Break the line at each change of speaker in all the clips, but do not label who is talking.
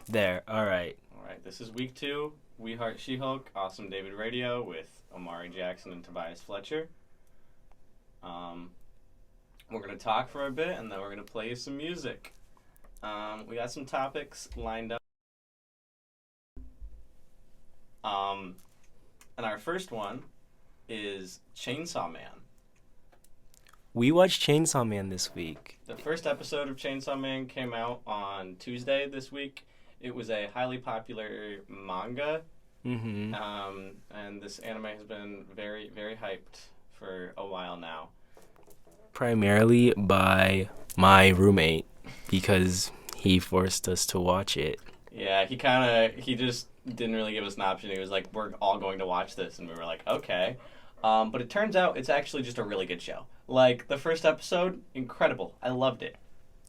There. All right.
All right, this is week 2. We Heart She-Hulk, Awesome David Radio with Omari Jackson and Tobias Fletcher. Um, we're going to talk for a bit, and then we're going to play you some music. We got some topics lined up. And our first one is Chainsaw Man.
We watched Chainsaw Man this week.
The first episode of Chainsaw Man came out on Tuesday this week. It was a highly popular manga.
Mm-hmm.
And this anime has been very, very hyped for a while now.
Primarily by my roommate because he forced us to watch it.
Yeah, he just didn't really give us an option. He was like, we're all going to watch this. And we were like, okay. But it turns out it's actually just a really good show. Like, the first episode, incredible. I loved it.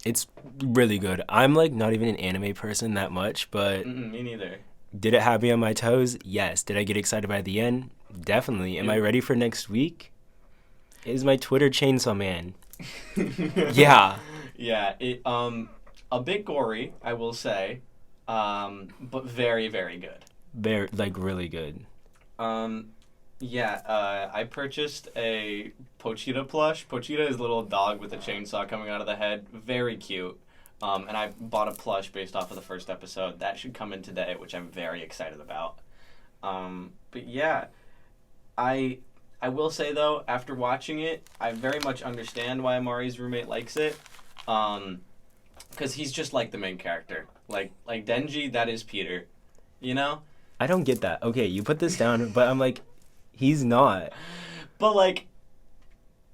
It's really good. I'm like not even an anime person that much, but
Me neither.
did it have me on my toes? Yes. Did I get excited by the end? Definitely. Am I ready for next week? Is my Twitter Chainsaw Man? Yeah.
Yeah, it a bit gory, I will say, but very, very good.
Very, like, really good.
I purchased a Pochita plush. Pochita is a little dog with a chainsaw coming out of the head. Very cute. And I bought a plush based off of the first episode. That should come in today, which I'm very excited about. But yeah, I will say, though, after watching it, I very much understand why Amari's roommate likes it. Because he's just like the main character. Like Denji, that is Peter. You know?
I don't get that. Okay, you put this down, but I'm like, he's not.
But, like,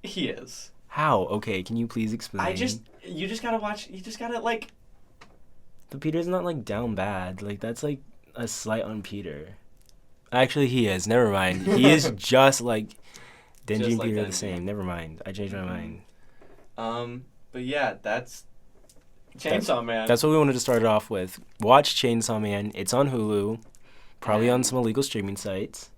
he is.
How? Okay, can you please explain?
You just gotta watch, you just gotta, like...
But Peter's not, like, down bad. Like, that's, like, a slight on Peter. Actually, he is. Never mind. He is just like Denji
Just
and
like
Peter are
Denji.
the same. Never mind. I changed my mind.
But yeah, that's Chainsaw Man.
That's what we wanted to start it off with. Watch Chainsaw Man. It's on Hulu. Probably on
And-
some illegal streaming sites.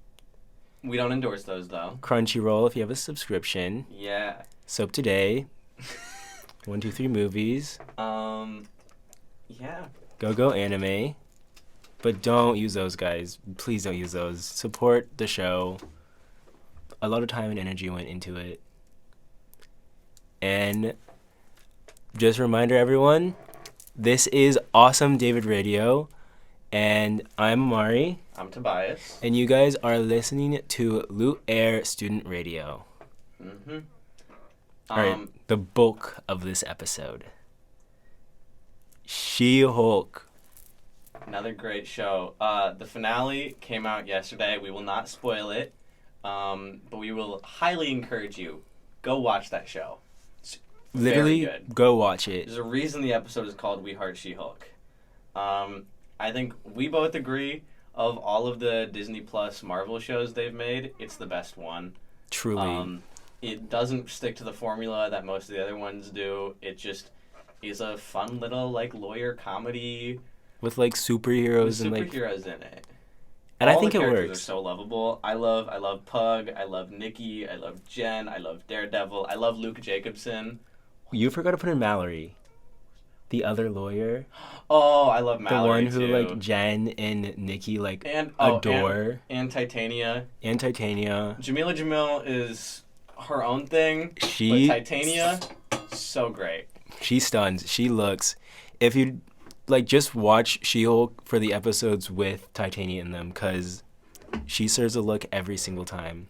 We don't endorse those, though.
Crunchyroll if you have a subscription.
Yeah.
Soap Today. 123 Movies.
Yeah.
Go Anime. But don't use those, guys. Please don't use those. Support the show. A lot of time and energy went into it. And just a reminder, everyone, this is Awesome David Radio. And I'm Amari.
I'm Tobias.
And you guys are listening to Loot Air Student Radio.
Mm-hmm.
All right, the bulk of this episode. She-Hulk.
Another great show. The finale came out yesterday. We will not spoil it, but we will highly encourage you, go watch that show. It's
Literally,
very good.
go watch it.
There's a reason the episode is called We Heart She-Hulk. I think we both agree, of all of the Disney Plus Marvel shows they've made, it's the best one.
Truly.
It doesn't stick to the formula that most of the other ones do. It just is a fun little, like, lawyer comedy
With like superheroes
with
and like,
superheroes in it.
and
All
I think
the
it
characters
works.
are so lovable. I love Pug. I love Nikki. I love Jen. I love Daredevil. I love Luke Jacobson.
You forgot to put in Mallory, the other lawyer,
Oh, I love Mallory
the one who
too.
like Jen and Nikki like
and
adore,
and Titania.
and Titania.
Jamila Jamil is her own thing.
She
But Titania, so great.
she stuns. She looks. If you like, just watch She-Hulk for the episodes with Titania in them, cause she serves a look every single time.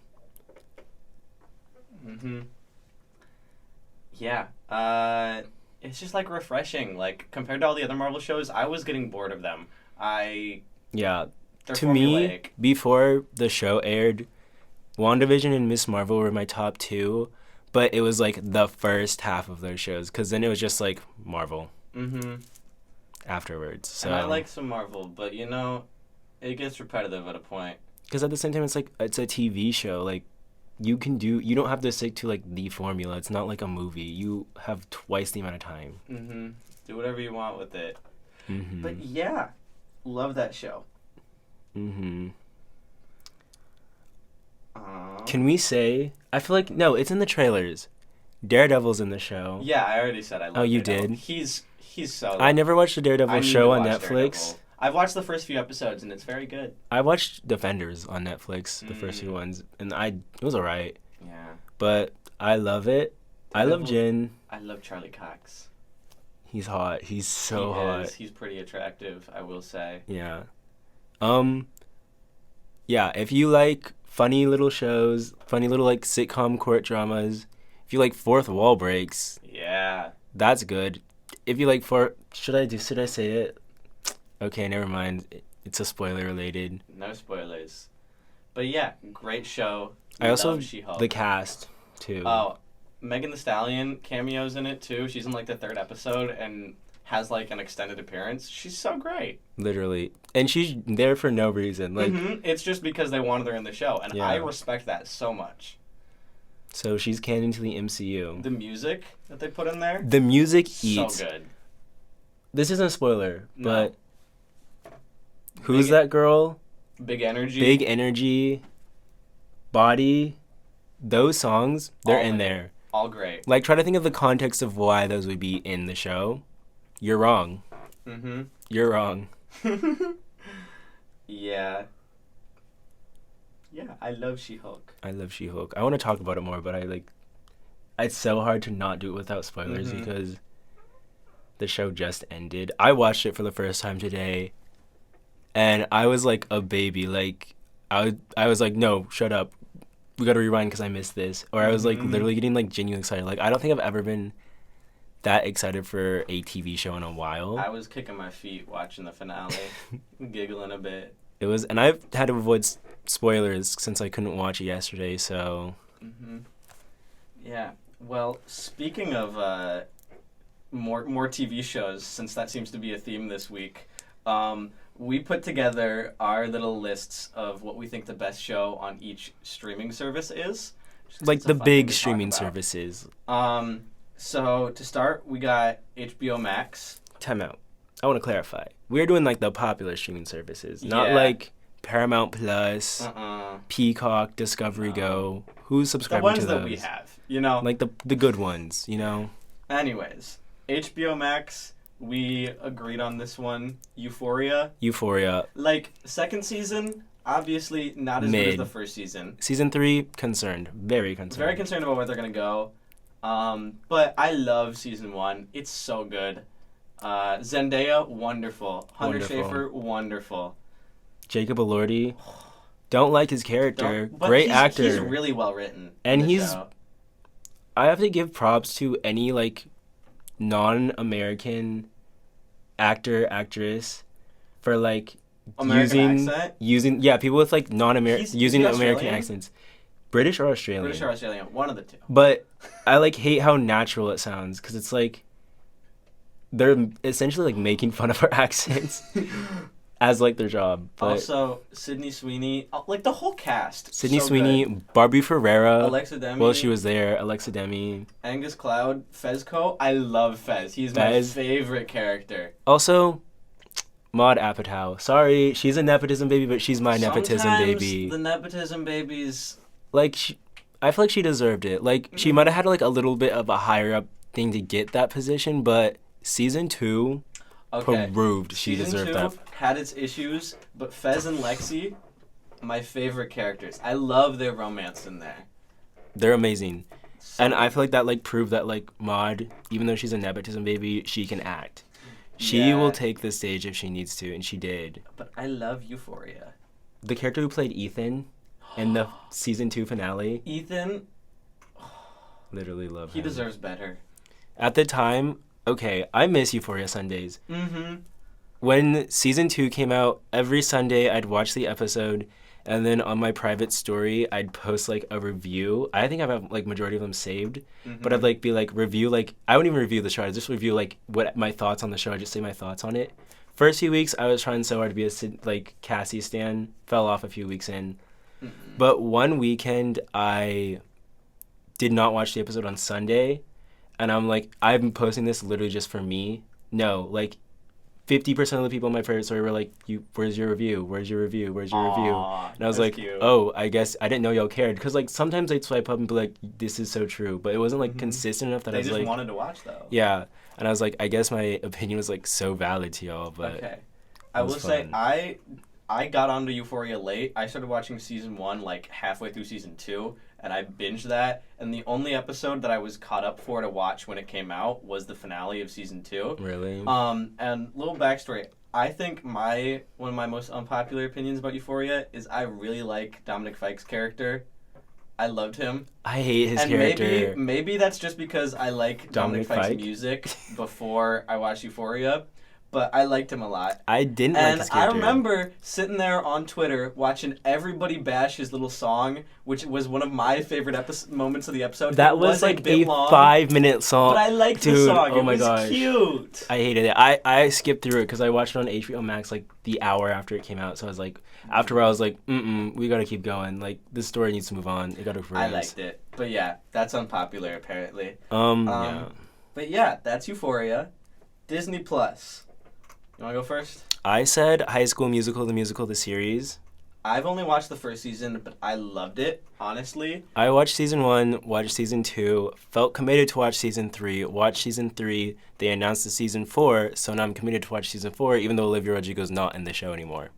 Yeah. It's just like refreshing. Like compared to all the other Marvel shows, I was getting bored of them.
Yeah.
They're
To
formulaic.
me, before the show aired, WandaVision and Miss Marvel were my top 2, but it was like the first half of those shows, because then it was just like Marvel afterwards. So
And I like some Marvel, but you know, it gets repetitive at a point.
because at the same time it's like it's a TV show. Like you don't have to stick to like the formula. It's not like a movie. You have twice the amount of time.
Do whatever you want with it.
Mm-hmm.
But yeah, love that show.
Mm-hmm.
Aw.
Can we say? I feel like no. It's in the trailers. Daredevil's in the show.
Yeah, I already said I love
Oh, you
Daredevil.
did?
He's so...
I never watched the
I
Daredevil
need
show
to
on
watch
Netflix.
Daredevil. I've watched the first few episodes, and it's very good.
I watched Defenders on Netflix, the first few ones, and it was alright.
Yeah.
But I love it. I love Jin.
I love Charlie Cox.
He's hot. He's so hot.
He's pretty attractive, I will say.
Yeah. Yeah, if you like funny little shows, funny little like sitcom court dramas, if you like fourth wall breaks,
yeah,
that's good. If you like should I say it? Okay, never mind. It's a spoiler related.
No spoilers. But yeah, great show.
I also
love She-Hulk.
The cast too.
Oh, Megan Thee Stallion cameos in it too. She's in like the third episode and has like an extended appearance. She's so great.
Literally. And she's there for no reason. Like
It's just because they wanted her in the show, and
Yeah.
I respect that so much.
So she's canon to the MCU.
The music that they put in there,
The music eats.
so good.
This isn't a spoiler,
No.
but who's that girl?
Big energy.
Big Energy, Body, those songs, they're
All
in
in.
there.
All great.
Like, try to think of the context of why those would be in the show. You're wrong. You're wrong.
Yeah. Yeah, I love She-Hulk.
I love She-Hulk. I want to talk about it more, but it's so hard to not do it without spoilers because the show just ended. I watched it for the first time today, and I was like a baby. Like, I was like, no, shut up. We got to rewind because I missed this. Or I was like literally getting like genuinely excited. Like, I don't think I've ever been that excited for a TV show in a while.
I was kicking my feet watching the finale, giggling a bit.
It was, and I've had to avoid spoilers since I couldn't watch it yesterday, so.
Yeah. Well, speaking of more TV shows, since that seems to be a theme this week, we put together our little lists of what we think the best show on each streaming service is.
Like
It's a
the
fun thing
big
to talk
streaming
about.
services.
So to start, we got HBO Max.
Time out. I want to clarify. We're doing like the popular streaming services, not
Yeah.
like Paramount Plus,
Uh-uh.
Peacock, Discovery Go. Who's
The
subscribing
ones
to those?
that we have, you know.
Like the good ones, you know?
Anyways, HBO Max, we agreed on this one. Euphoria.
Euphoria.
Like, second season, obviously not as good as
Mid.
the first season.
Season 3, concerned. Very concerned.
Very concerned about where they're going to go. But I love season 1. It's so good. Zendaya, wonderful. Hunter
Wonderful.
Schafer, wonderful.
Jacob Elordi. Don't like his character.
But
Great
he's,
actor.
He's really well written.
And
in the
he's-
show.
I have to give props to any like non-American actor, actress for like
American accent?
using people with like non-American
Is
using
he
American
Australian?
accents. British or Australian?
British or Australian, one of the two.
But I like hate how natural it sounds because it's like they're essentially like making fun of our accents as like their job. But
Also, Sydney Sweeney, like the whole cast.
Sydney
so
Sweeney,
good.
Barbie Ferreira.
Alexa Demi.
Well, she was there. Alexa Demi.
Angus Cloud, Fezco. I love Fez. He's
Fez.
my favorite character.
Also, Maud Apatow. Sorry, she's a nepotism baby, but she's my nepotism
Sometimes
baby.
the nepotism babies.
Like, I feel like she deserved it. Like, she might have had like a little bit of a higher up thing to get that position, but season 2
Okay.
proved she
Season
deserved
2
that.
had its issues, but Fez and Lexi, my favorite characters. I love their romance in there.
They're amazing.
So
And I feel like that like proved that like Maud, even though she's a nepotism baby, she can act. She
Yeah.
will take the stage if she needs to, and she did.
But I love Euphoria.
The character who played Ethan in the season 2 finale,
Ethan,
literally love
he
him.
deserves better.
At the time, okay, I miss Euphoria Sundays.
Mm-hmm.
When season 2 came out, every Sunday I'd watch the episode, and then on my private story I'd post like a review. I think I have like majority of them saved, but I'd like be like review like I wouldn't even review the show. I'd just review like what my thoughts on the show. I'd just say my thoughts on it. First few weeks I was trying so hard to be a like Cassie stan. Fell off a few weeks in, but one weekend I did not watch the episode on Sunday, and I'm like I'm posting this literally just for me. No, like 50% of the people in my private story were like, where's your review? Where's your review? Where's your review?
Aw,
And I was
that's
like,
cute.
oh, I guess I didn't know y'all cared. Because, like, sometimes I'd swipe up and be like, this is so true. But it wasn't, like, consistent enough that
They
I was
just
like,
wanted to watch though.
yeah. And I was like, I guess my opinion was, like, so valid to y'all. But
Okay. I
was
will say
fun.
I got onto Euphoria late. I started watching season 1 like halfway through season 2, and I binged that. And the only episode that I was caught up for to watch when it came out was the finale of season 2.
Really?
And little backstory. I think one of my most unpopular opinions about Euphoria is I really like Dominic Fike's character. I loved him.
I hate his
And
character.
maybe that's just because I like Dominic Fike's
Fike?
music before I watched Euphoria, but I liked him a lot.
I didn't like
And
his
I
character.
remember sitting there on Twitter watching everybody bash his little song, which was one of my favorite moments of the episode.
That
It
was like
a bit
a
long,
5-minute song.
but I liked
Dude,
the song.
oh
It
my
was
gosh.
cute.
I hated it. I skipped through it because I watched it on HBO Max like the hour after it came out. So I was like, after I was like, we gotta keep going. Like this story needs to move on. It gotta progress.
I liked it, but yeah, that's unpopular apparently.
Yeah.
But yeah, that's Euphoria. Disney Plus. You want to go first?
I said High School Musical, the musical, the series.
I've only watched the first season, but I loved it, honestly.
I watched season 1, watched season 2, felt committed to watch season 3, watched season 3. They announced the season 4, so now I'm committed to watch season 4, even though Olivia Rodrigo's not in the show anymore.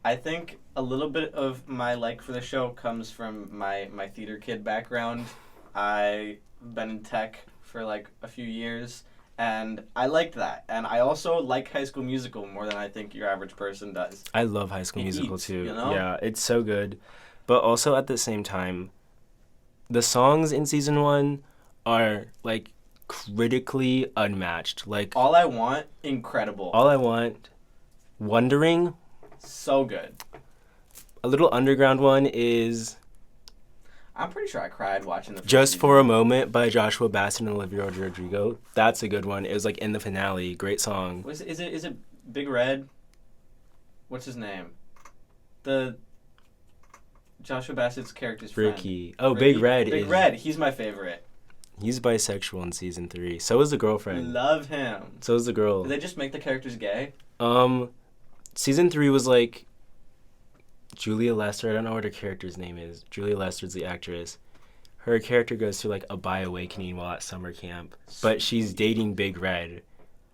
I think a little bit of my like for the show comes from my theater kid background. I've been in tech for like a few years, and I liked that. And I also like High School Musical more than I think your average person does.
I love High School
It
Musical
eats,
too.
you know?
Yeah, it's so good. But also at the same time, the songs in season 1 are like critically unmatched. Like
All I Want, incredible.
All I Want, Wondering,
So good.
a little underground one is
I'm pretty sure I cried watching the first
Just
season.
for a Moment by Joshua Bassett and Olivia Rodrigo. That's a good one. It was like in the finale. Great song.
Is it Big Red? What's his name? The Joshua Bassett's character's friend.
Ricky. Oh, Big Red
Big
is
Red. He's my favorite.
He's bisexual in season 3. So is the girlfriend.
Love him.
So is the girl.
Did they just make the characters gay?
Season 3 was like Julia Lester. I don't know what her character's name is. Julia Lester's the actress. Her character goes through like a bi-awakening while at summer camp, but she's dating Big Red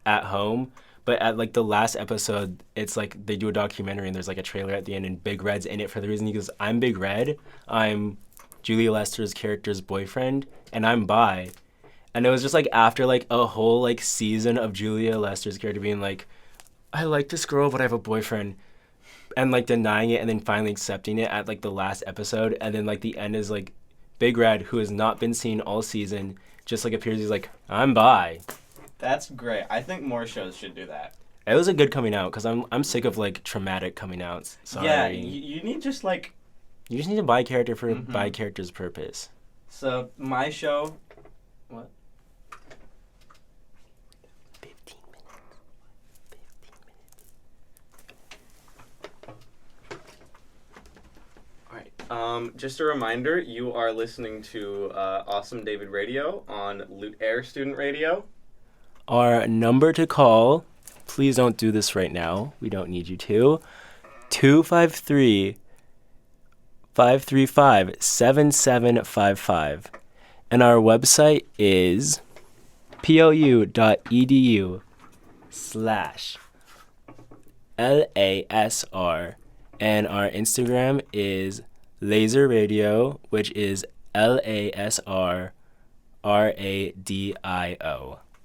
at home. But at like the last episode, it's like they do a documentary and there's like a trailer at the end and Big Red's in it for the reason he goes, I'm Big Red. I'm Julia Lester's character's boyfriend and I'm bi. And it was just like after like a whole like season of Julia Lester's character being like, I like this girl, but I have a boyfriend. And like denying it and then finally accepting it at like the last episode. And then like the end is like Big Red, who has not been seen all season, just like appears, he's like, I'm bi.
That's great. I think more shows should do that.
It was a good coming out because I'm sick of like traumatic coming outs. Sorry.
Yeah, you need just like...
You just need a bi character for bi character's purpose.
So, my show... What?
15 minutes. 15 minutes.
Alright, just a reminder, you are listening to Awesome David Radio on Loot Air Student Radio.
Our number to call, please don't do this right now. We don't need you to. 253-535-7755. And our website is plou.edu/LASR. And our Instagram is Laser Radio, which is LASRRADIO.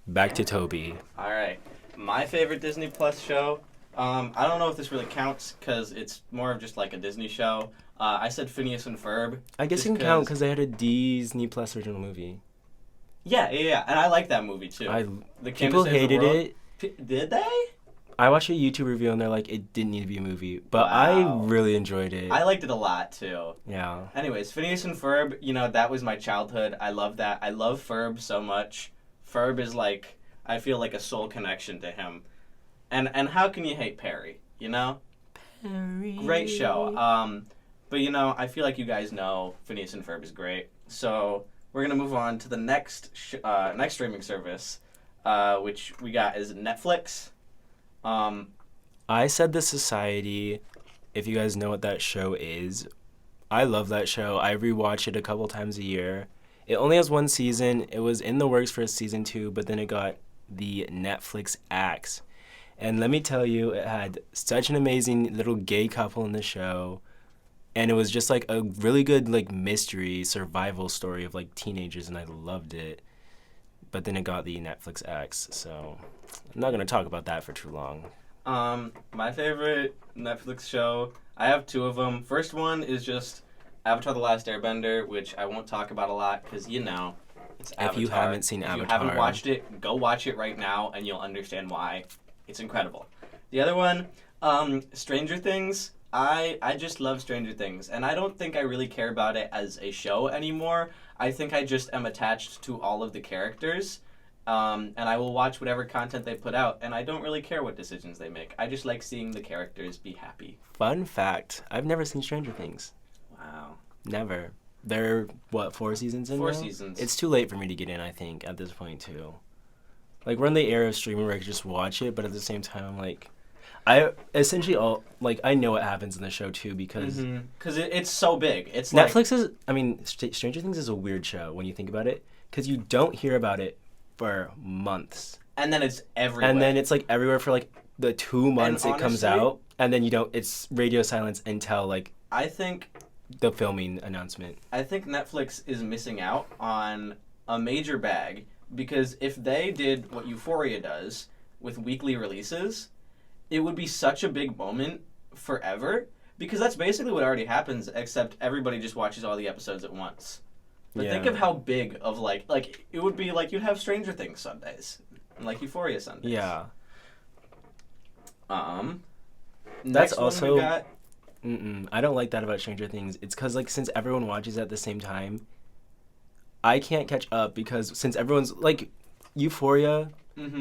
Back to Toby.
All right. My favorite Disney Plus show, I don't know if this really counts because it's more of just like a Disney show. I said Phineas and Ferb.
I guess it can count because they had a Disney Plus original movie.
Yeah. And I like that movie too.
People hated it.
Did they?
I watched a YouTube review and they're like, it didn't need to be a movie. But
Wow.
I really enjoyed it.
I liked it a lot too.
Yeah.
Anyways, Phineas and Ferb, that was my childhood. I love that. I love Ferb so much. Ferb is like, I feel like a soul connection to him. And how can you hate Perry,
Perry.
Great show. But I feel like you guys know Phineas and Ferb is great. So we're going to move on to the next streaming service, which we got is Netflix.
I Said The Society, if you guys know what that show is. I love that show. I rewatch it a couple times a year. It only has one season. It was in the works for season 2, but then it got the Netflix axe. And let me tell you, it had such an amazing little gay couple in the show. And it was just like a really good like mystery survival story of like teenagers, and I loved it. But then it got the Netflix X, so I'm not gonna talk about that for too long.
My favorite Netflix show, I have two of them. First one is just Avatar: The Last Airbender, which I won't talk about a lot because it's Avatar.
If you haven't seen Avatar,
if you haven't watched it, go watch it right now, and you'll understand why. It's incredible. The other one, Stranger Things. I just love Stranger Things, and I don't think I really care about it as a show anymore. I think I just am attached to all of the characters, and I will watch whatever content they put out, and I don't really care what decisions they make. I just like seeing the characters be happy.
Fun fact, I've never seen Stranger Things.
Wow.
Never. They're, 4 seasons in
4
now?
seasons.
It's too late for me to get in, I think, at this point, too. Like, we're in the era of streaming where I could just watch it, but at the same time, I'm like... I essentially I know what happens in the show too because
it's so big. It's
Netflix is. I mean, Stranger Things is a weird show when you think about it because you don't hear about it for months,
and then it's everywhere.
And then it's like everywhere for like the 2 months
and
it comes out, and then you don't. It's radio silence until like
I think
the filming announcement.
I think Netflix is missing out on a major bag because if they did what Euphoria does with weekly releases, it would be such a big moment forever because that's basically what already happens, except everybody just watches all the episodes at once. But think of how big of like it would be like you'd have Stranger Things Sundays and like Euphoria Sundays.
Yeah.
That's
also. I don't like that about Stranger Things. It's because like since everyone watches at the same time, I can't catch up because since everyone's like Euphoria.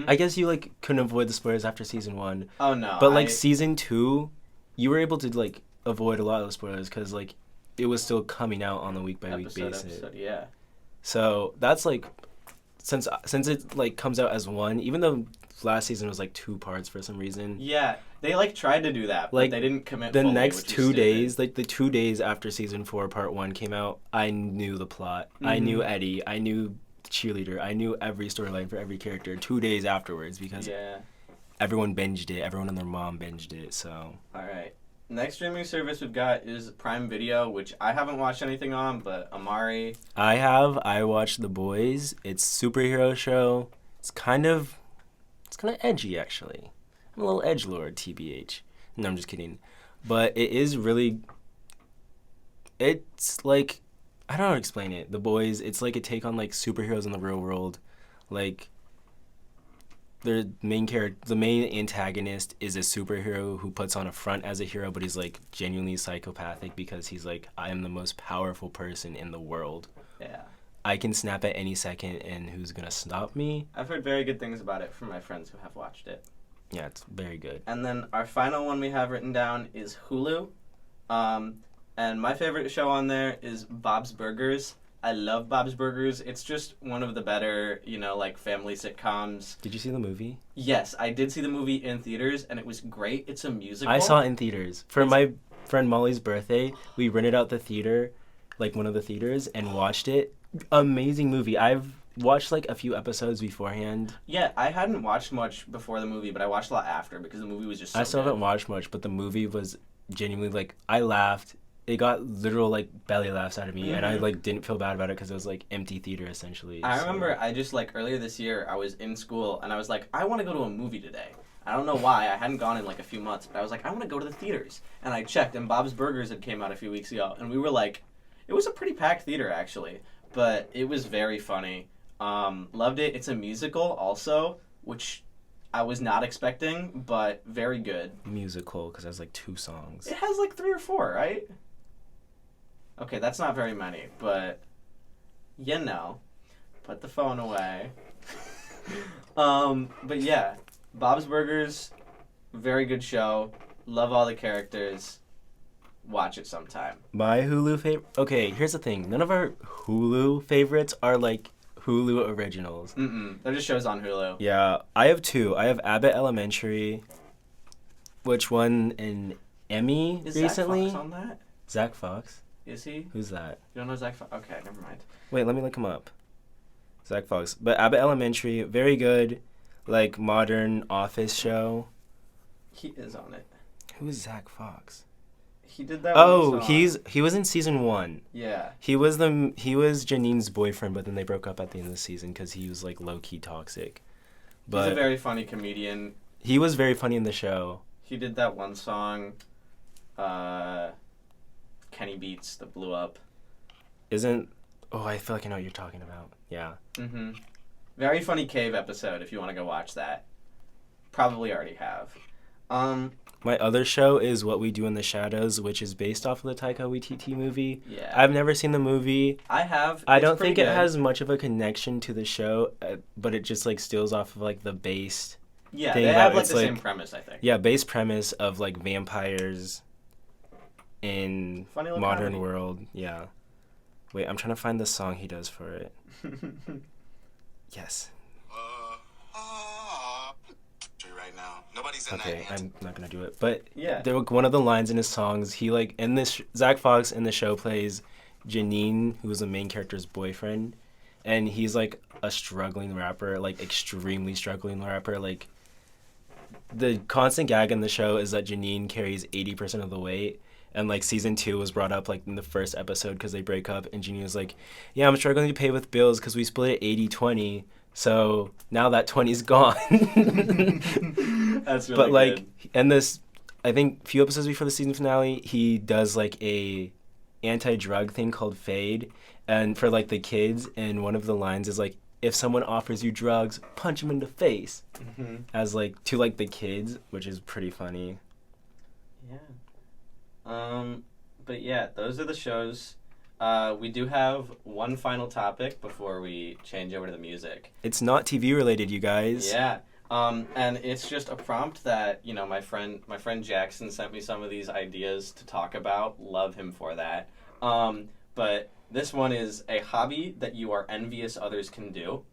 I guess you like couldn't avoid the spoilers after season 1.
Oh no!
But like season 2, you were able to like avoid a lot of the spoilers because like it was still coming out on a week by week basis.
Yeah.
So that's like since it like comes out as one, even though last season was like 2 parts for some reason.
Yeah, they like tried to do that, but like, they didn't commit.
The
fully,
next 2 days, like the 2 days after season 4, part 1 came out, I knew the plot. I knew Eddie. I knew cheerleader. I knew every storyline for every character 2 days afterwards because everyone binged it. Everyone and their mom binged it. So
all right, next streaming service we've got is Prime Video, which I haven't watched anything on, but Amari.
I watched The Boys. It's a superhero show. It's kind of edgy actually. I'm a little edgelord, TBH. No, I'm just kidding. But it is really. It's like. I don't know how to explain it. The Boys, it's like a take on like superheroes in the real world. Like the main antagonist is a superhero who puts on a front as a hero, but he's like genuinely psychopathic because he's like, I am the most powerful person in the world.
Yeah.
I can snap at any second, and who's gonna stop me?
I've heard very good things about it from my friends who have watched it.
Yeah, it's very good.
And then our final one we have written down is Hulu. And my favorite show on there is Bob's Burgers. I love Bob's Burgers. It's just one of the better, like family sitcoms.
Did you see the movie?
Yes, I did see the movie in theaters, and it was great. It's a musical.
I saw it in theaters. For my friend Molly's birthday, we rented out the theater, like one of the theaters, and watched it. Amazing movie. I've watched like a few episodes beforehand.
Yeah, I hadn't watched much before the movie, but I watched a lot after because the movie was just so
I still
good.
haven't watched much, but the movie was genuinely like, I laughed. It got literal like belly laughs out of me, and I like didn't feel bad about it because it was like empty theater essentially.
I remember I just like earlier this year I was in school and I was like, I want to go to a movie today. I don't know why, I hadn't gone in like a few months, but I was like, I want to go to the theaters. And I checked, and Bob's Burgers had came out a few weeks ago, and we were like, it was a pretty packed theater actually, but it was very funny. Loved it. It's a musical also, which I was not expecting, but very good.
Musical because it has like 2 songs.
It has like 3 or 4, right? Okay, that's not very many, but put the phone away. But yeah, Bob's Burgers, very good show. Love all the characters. Watch it sometime.
My Hulu favorite. Okay, here's the thing. None of our Hulu favorites are like Hulu originals.
They're just shows on Hulu.
Yeah, I have 2. I have Abbott Elementary, which won an Emmy recently.
Zach Fox on that?
Zach Fox?
Is he?
Who's that?
You don't know Zach Fox? Okay, never mind.
Wait, let me look him up. Zach Fox. But Abbott Elementary, very good, like modern office show.
He is on it.
Who is Zach Fox?
He did that.
Oh,
one song.
he was in season 1.
Yeah.
He was Janine's boyfriend, but then they broke up at the end of the season because he was like low key toxic. But
he's a very funny comedian.
he was very funny in the show.
He did that one song, Kenny Beats, that blew up.
I feel like I know what you're talking about. Yeah.
Mm-hmm. Very funny cave episode if you want to go watch that. Probably already have.
My other show is What We Do in the Shadows, which is based off of the Taika Waititi movie.
Yeah.
I've never seen the movie.
I have.
I don't think it has much of a connection to the show, but it just like steals off of like the base.
Yeah,
thing
they have
about
like
it's,
the same premise, I think.
Yeah, base premise of like vampires in modern
comedy.
world. Yeah. Wait, I'm trying to find the song he does for it. Yes.
Right now. Nobody's in
Okay,
that
I'm not gonna do it. But
Yeah.
one of the lines in his songs, he like in this Zach Fox in the show plays Janine, who is the main character's boyfriend, and he's like a struggling rapper, like extremely struggling rapper. Like the constant gag in the show is that Janine carries 80% of the weight. And like season 2 was brought up like in the first episode because they break up, and Janine was like, "Yeah, I'm struggling to pay with bills because we split it 80-20. So now that 20's gone."
That's really
But like,
good.
and this, I think, a few episodes before the season finale, he does like a anti-drug thing called Fade, and for like the kids, and one of the lines is like, "If someone offers you drugs, punch him in the face," as like to like the kids, which is pretty funny.
Yeah. But yeah, those are the shows. We do have one final topic before we change over to the music.
It's not TV related, you guys.
Yeah. And it's just a prompt that, my friend Jackson sent me some of these ideas to talk about. Love him for that. But this one is a hobby that you are envious others can do.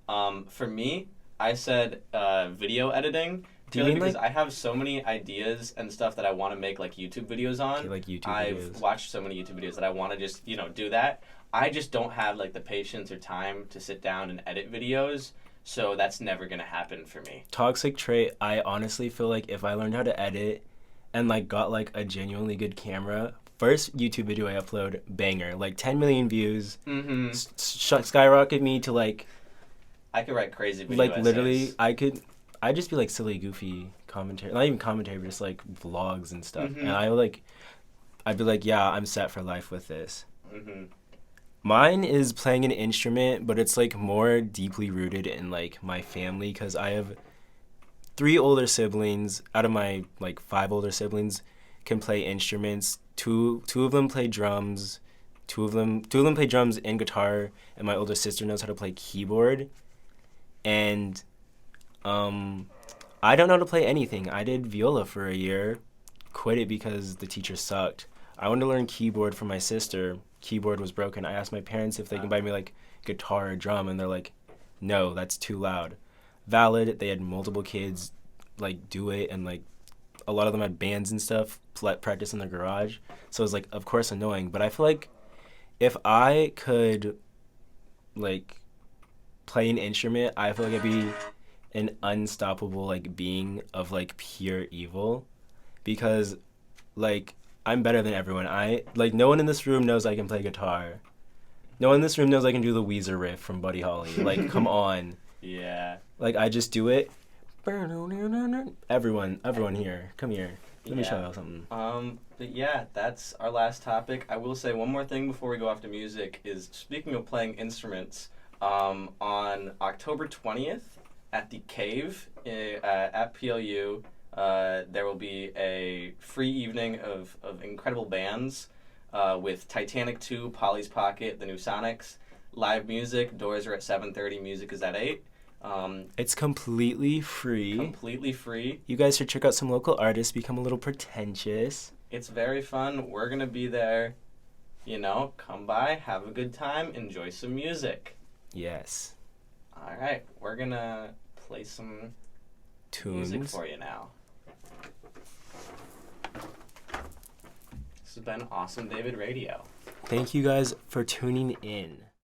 For me, I said video editing. Purely because I have so many ideas and stuff that I want to make like YouTube videos on.
Okay, like YouTube
I've
videos.
watched so many YouTube videos that I want to just, do that. I just don't have like the patience or time to sit down and edit videos, so that's never going to happen for me.
Toxic trait, I honestly feel like if I learned how to edit and like got like a genuinely good camera, first YouTube video I upload, banger, like 10 million views, skyrocket me to like...
I could write crazy video
like
essays.
literally, I'd just be like silly, goofy commentary, not even commentary, but just like vlogs and stuff. And I'd be like, yeah, I'm set for life with this. Mine is playing an instrument, but it's like more deeply rooted in like my family because I have 3 older siblings. Out of my like 5 older siblings can play instruments. Two of them play drums. Two of them play drums and guitar, and my older sister knows how to play keyboard. And I don't know how to play anything. I did viola for a year, quit it because the teacher sucked. I wanted to learn keyboard for my sister. Keyboard was broken. I asked my parents if they can buy me like guitar or drum, and they're like, no, that's too loud. Valid, they had multiple kids like do it, and like a lot of them had bands and stuff, practice in their garage. So it was like, of course, annoying. But I feel like if I could like play an instrument, I feel like I'd be an unstoppable like being of like pure evil, because like I'm better than everyone. No one in this room knows I can play guitar. No one in this room knows I can do the Weezer riff from Buddy Holly. Like, come on.
Yeah.
Like, I just do it. Everyone here, come here. Let me show you something.
But yeah, that's our last topic. I will say one more thing before we go off to music is, speaking of playing instruments, on October 20th at the Cave at PLU, there will be a free evening of incredible bands with Titanic 2, Polly's Pocket, the New Sonics, live music. Doors are at 7:30, music is at 8.
It's completely free.
Completely free.
You guys should check out some local artists, become a little pretentious.
It's very fun. We're going to be there. Come by, have a good time, enjoy some music.
Yes.
All right, we're going to play some
Tunes.
music for you now. This has been Awesome David Radio.
Thank you guys for tuning in.